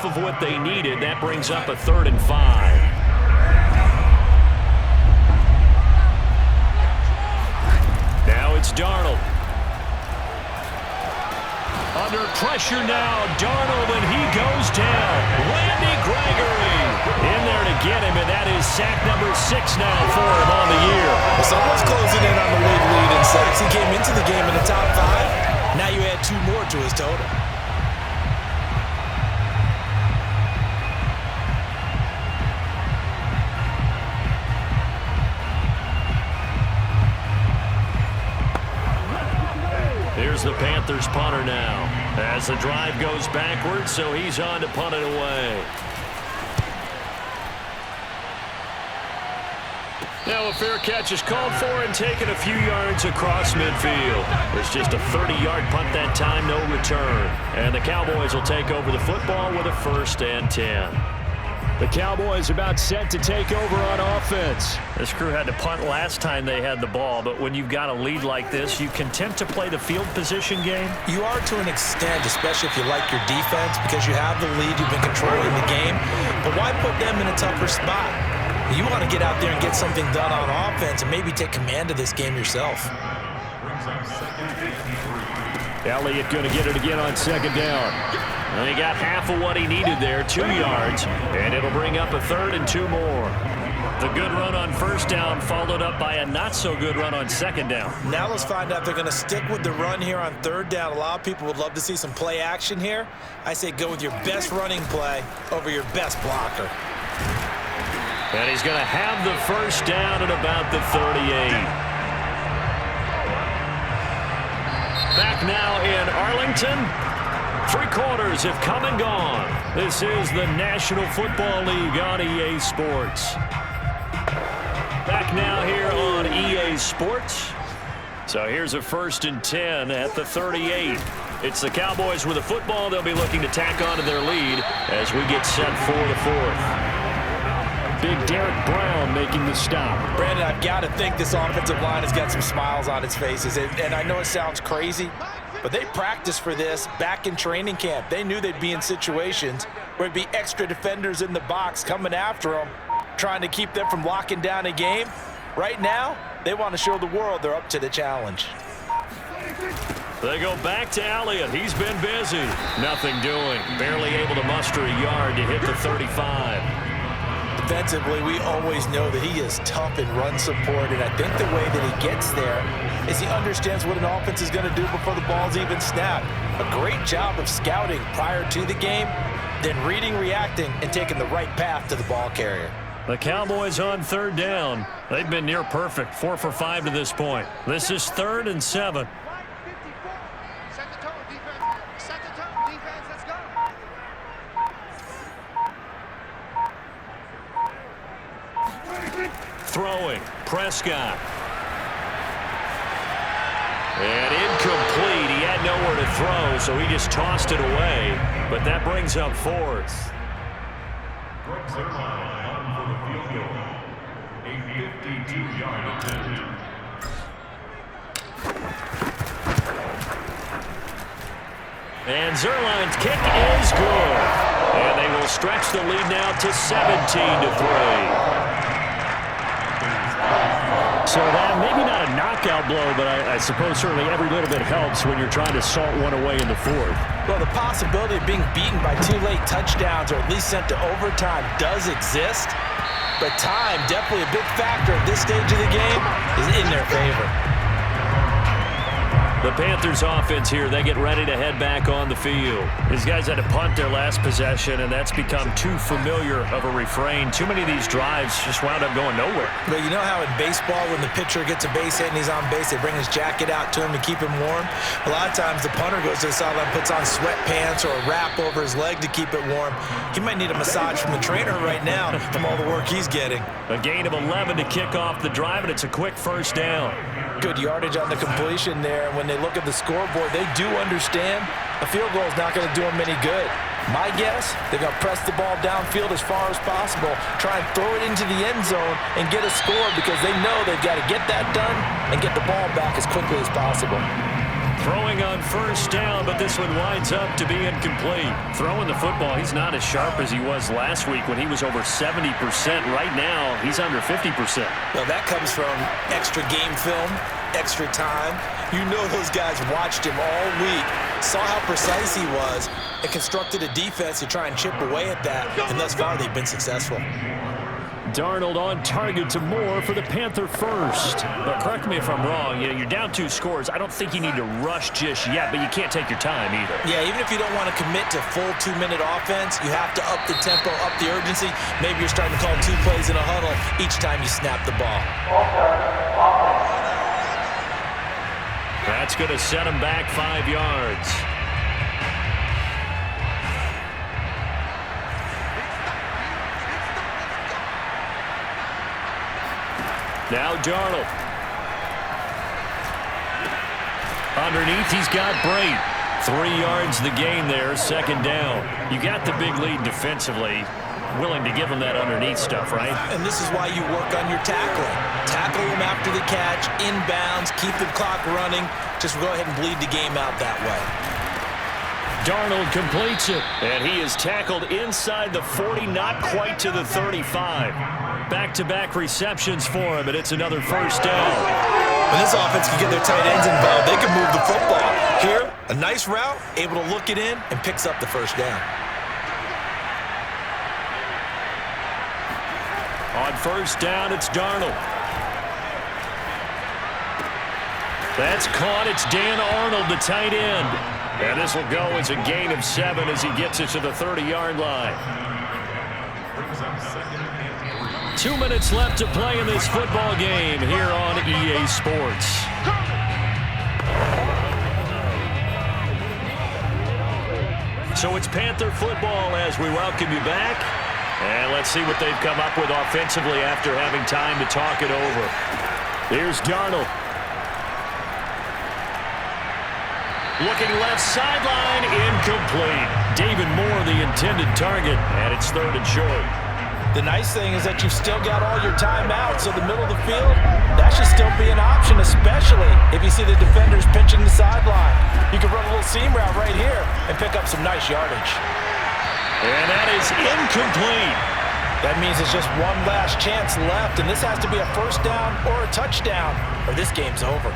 half of what they needed. That brings up a 3rd and 5. Now it's Darnold. Under pressure now, Darnold, and he goes down. Randy Gregory in there to get him, and that is sack number 6 now for him on the year. Well, someone's closing in on the league lead in sacks. He came into the game in the top 5. Now you add 2 more to his total. Here's the Panthers punter now as the drive goes backwards, so he's on to punt it away. Now a fair catch is called for and taken a few yards across midfield. It's just a 30-yard punt that time, no return. And the Cowboys will take over the football with a 1st and 10. The Cowboys about set to take over on offense. This crew had to punt last time they had the ball, but when you've got a lead like this, you content to play the field position game? You are to an extent, especially if you like your defense, because you have the lead, you've been controlling the game. But why put them in a tougher spot? You want to get out there and get something done on offense and maybe take command of this game yourself. Elliott going to get it again on 2nd down. And he got half of what he needed there, 2 yards, and it'll bring up a 3rd and 2 more. The good run on 1st down followed up by a not-so-good run on 2nd down. Now let's find out if they're going to stick with the run here on 3rd down. A lot of people would love to see some play action here. I say go with your best running play over your best blocker. And he's going to have the 1st down at about the 38. Back now in Arlington. 3 quarters have come and gone. This is the National Football League on EA Sports. Back now here on EA Sports. So here's a 1st and 10 at the 38. It's the Cowboys with the football. They'll be looking to tack onto their lead as we get set for the 4th. Big Derek Brown making the stop. Brandon, I've got to think this offensive line has got some smiles on its faces. And I know it sounds crazy, but they practiced for this back in training camp. They knew they'd be in situations where it'd be extra defenders in the box coming after them, trying to keep them from locking down a game. Right now, they want to show the world they're up to the challenge. They go back to Elliott. He's been busy. Nothing doing. Barely able to muster a yard to hit the 35. Defensively, we always know that he is tough in run support, and I think the way that he gets there is he understands what an offense is going to do before the ball's even snapped. A great job of scouting prior to the game, then reading, reacting, and taking the right path to the ball carrier. The Cowboys on 3rd down. They've been near perfect, 4 for 5 to this point. This is 3rd and 7. Throwing, Prescott. And incomplete. He had nowhere to throw, so he just tossed it away. But that brings up 4th. And Zerline's kick is good. And they will stretch the lead now to 17-3. So that maybe not a knockout blow, but I suppose certainly every little bit helps when you're trying to salt one away in the 4th. Well, the possibility of being beaten by 2 late touchdowns or at least sent to overtime does exist, but time, definitely a big factor at this stage of the game, is in their favor. The Panthers offense here, they get ready to head back on the field. These guys had to punt their last possession, and that's become too familiar of a refrain. Too many of these drives just wound up going nowhere. But you know how in baseball, when the pitcher gets a base hit and he's on base, they bring his jacket out to him to keep him warm? A lot of times the punter goes to the sideline, puts on sweatpants or a wrap over his leg to keep it warm. He might need a massage from the trainer right now from all the work he's getting. A gain of 11 to kick off the drive, and it's a quick 1st down. Good yardage on the completion there. When they look at the scoreboard, they do understand a field goal is not going to do them any good. My guess, they're going to press the ball downfield as far as possible, try and throw it into the end zone and get a score because they know they've got to get that done and get the ball back as quickly as possible. Throwing on first down, but this one winds up to be incomplete. Throwing the football, he's not as sharp as he was last week when he was over 70%. Right now, he's under 50%. Well, that comes from extra game film, extra time. You know those guys watched him all week, saw how precise he was, and constructed a defense to try and chip away at that, and thus far they've been successful. Darnold on target to Moore for the Panther first. But correct me if I'm wrong, you're down 2 scores. I don't think you need to rush just yet, but you can't take your time either. Yeah, even if you don't want to commit to full 2-minute offense, you have to up the tempo, up the urgency. Maybe you're starting to call 2 plays in a huddle each time you snap the ball. That's going to set him back 5 yards. Now Darnold. Underneath, he's got Brate. 3 yards the gain there, second down. You got the big lead defensively. Willing to give him that underneath stuff, right? And this is why you work on your tackling. Tackle him after the catch, inbounds, keep the clock running. Just go ahead and bleed the game out that way. Darnold completes it, and he is tackled inside the 40, not quite to the 35. Back-to-back receptions for him, and it's another first down. When this offense can get their tight ends involved, they can move the football. Here, a nice route, able to look it in, and picks up the first down. On first down, it's Darnold. That's caught. It's Dan Arnold, the tight end. And this will go as a gain of 7 as he gets it to the 30-yard line. 2 minutes left to play in this football game here on EA Sports. So it's Panther football as we welcome you back. And let's see what they've come up with offensively after having time to talk it over. Here's Darnold. Looking left sideline, incomplete. David Moore, the intended target, and it's 3rd and short. The nice thing is that you've still got all your timeouts, so the middle of the field, that should still be an option, especially if you see the defenders pinching the sideline. You can run a little seam route right here and pick up some nice yardage. And that is incomplete. That means it's just one last chance left, and this has to be a first down or a touchdown, or this game's over.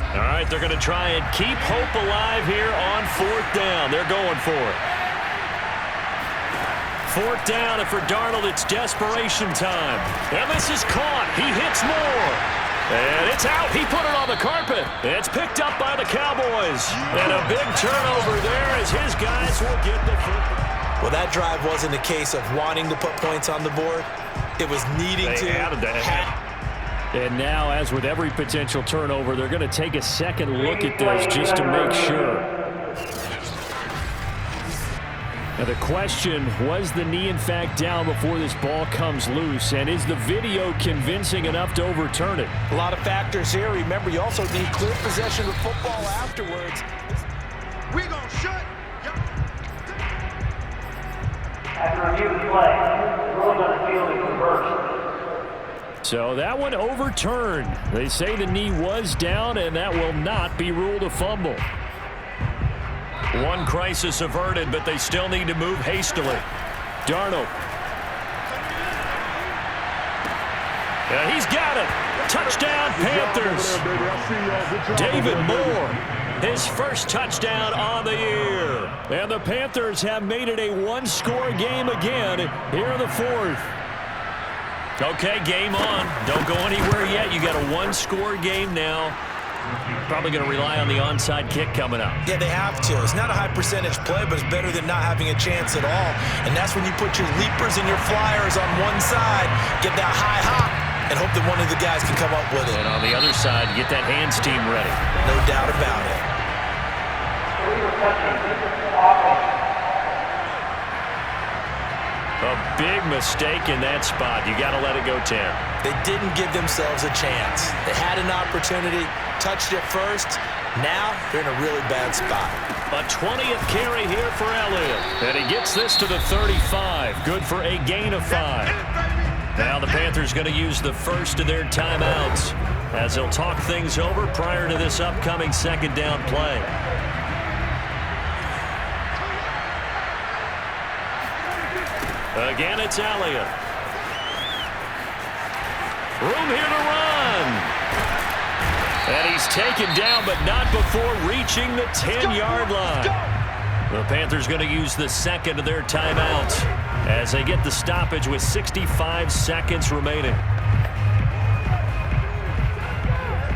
All right, they're going to try and keep hope alive here on 4th down. They're going for it. 4th down, and for Darnold, it's desperation time. And this is caught. He hits Moore. And it's out. He put it on the carpet. It's picked up by the Cowboys. And a big turnover there as his guys will get the football. Well, that drive wasn't a case of wanting to put points on the board. It was needing to. And now, as with every potential turnover, they're going to take a second look at this just to make sure. Now the question, was the knee in fact down before this ball comes loose? And is the video convincing enough to overturn it? A lot of factors here. Remember, you also need clear possession of football afterwards. We gonna shut. After review of the play, ruling on the field is reversed. So that one overturned. They say the knee was down, and that will not be ruled a fumble. One crisis averted, but they still need to move hastily. Darnold. Yeah, he's got it. Touchdown, Panthers. David Moore, his first touchdown on the year. And the Panthers have made it a one-score game again here in the 4th. Okay, game on. Don't go anywhere yet. You got a one-score game now. Probably going to rely on the onside kick coming up. Yeah, they have to. It's not a high percentage play, but it's better than not having a chance at all. And that's when you put your leapers and your flyers on one side, get that high hop, and hope that one of the guys can come up with it. And on the other side, get that hands team ready. No doubt about it. A big mistake in that spot. You got to let it go 10. They didn't give themselves a chance. They had an opportunity, touched it first. Now they're in a really bad spot. A 20th carry here for Elliott. And he gets this to the 35. Good for a gain of 5. Now the Panthers going to use the first of their timeouts as they'll talk things over prior to this upcoming second down play. Again, it's Elliott. Room here to run. And he's taken down, but not before reaching the 10-yard line. The Panthers going to use the second of their timeouts as they get the stoppage with 65 seconds remaining.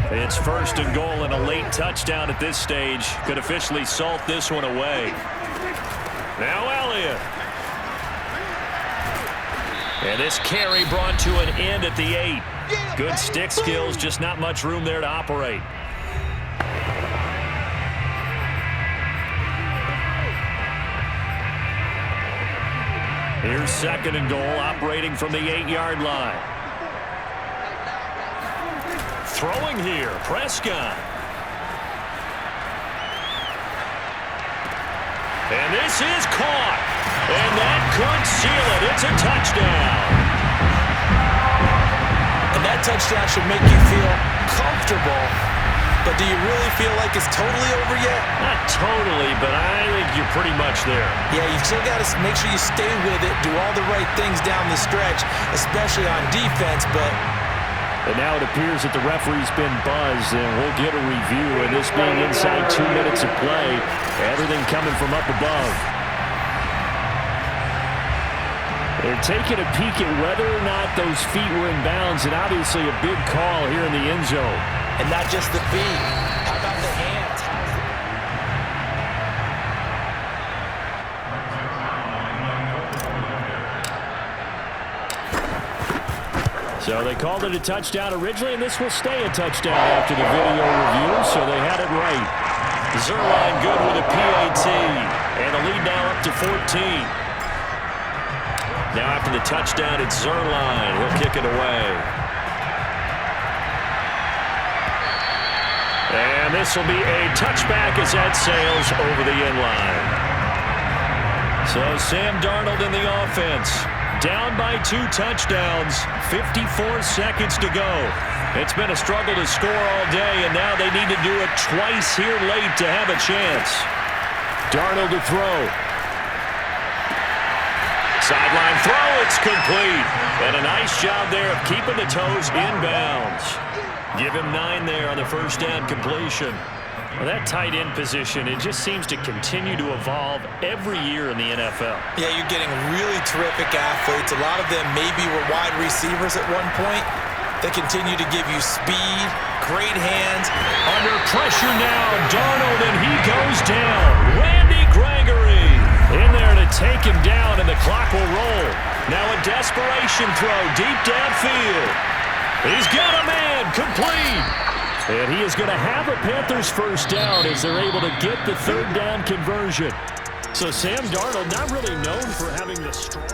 It's first and goal, and a late touchdown at this stage could officially salt this one away. Now Elliott. And this carry brought to an end at the 8. Good stick skills, just not much room there to operate. Here's second and goal, operating from the 8-yard line. Throwing here, Prescott. And this is caught. And that could seal it. It's a touchdown. And that touchdown should make you feel comfortable. But do you really feel like it's totally over yet? Not totally, but I think you're pretty much there. Yeah, you've still got to make sure you stay with it, do all the right things down the stretch, especially on defense, but... And now it appears that the referee's been buzzed, and we'll get a review. And this being inside 2 minutes of play, everything coming from up above. They're taking a peek at whether or not those feet were in bounds, and obviously a big call here in the end zone. And not just the feet. How about the hands? So they called it a touchdown originally, and this will stay a touchdown after the video review, so they had it right. Zerline good with a PAT, and the lead now up to 14. Now after the touchdown, it's Zerline. He'll kick it away. And this will be a touchback as that sails over the end line. So Sam Darnold in the offense. Down by 2 touchdowns, 54 seconds to go. It's been a struggle to score all day, and now they need to do it twice here late to have a chance. Darnold to throw. Sideline throw, it's complete. And a nice job there of keeping the toes in bounds. Give him 9 there on the first down completion. Well, that tight end position, it just seems to continue to evolve every year in the NFL. Yeah, you're getting really terrific athletes. A lot of them maybe were wide receivers at one point. They continue to give you speed, great hands. Under pressure now, Darnold, and he goes down. Randy Gregory in there to take him down, and the clock will roll. Now a desperation throw deep downfield. He's got a man, complete. And he is going to have a Panthers first down as they're able to get the third down conversion. So Sam Darnold not really known for having the strong...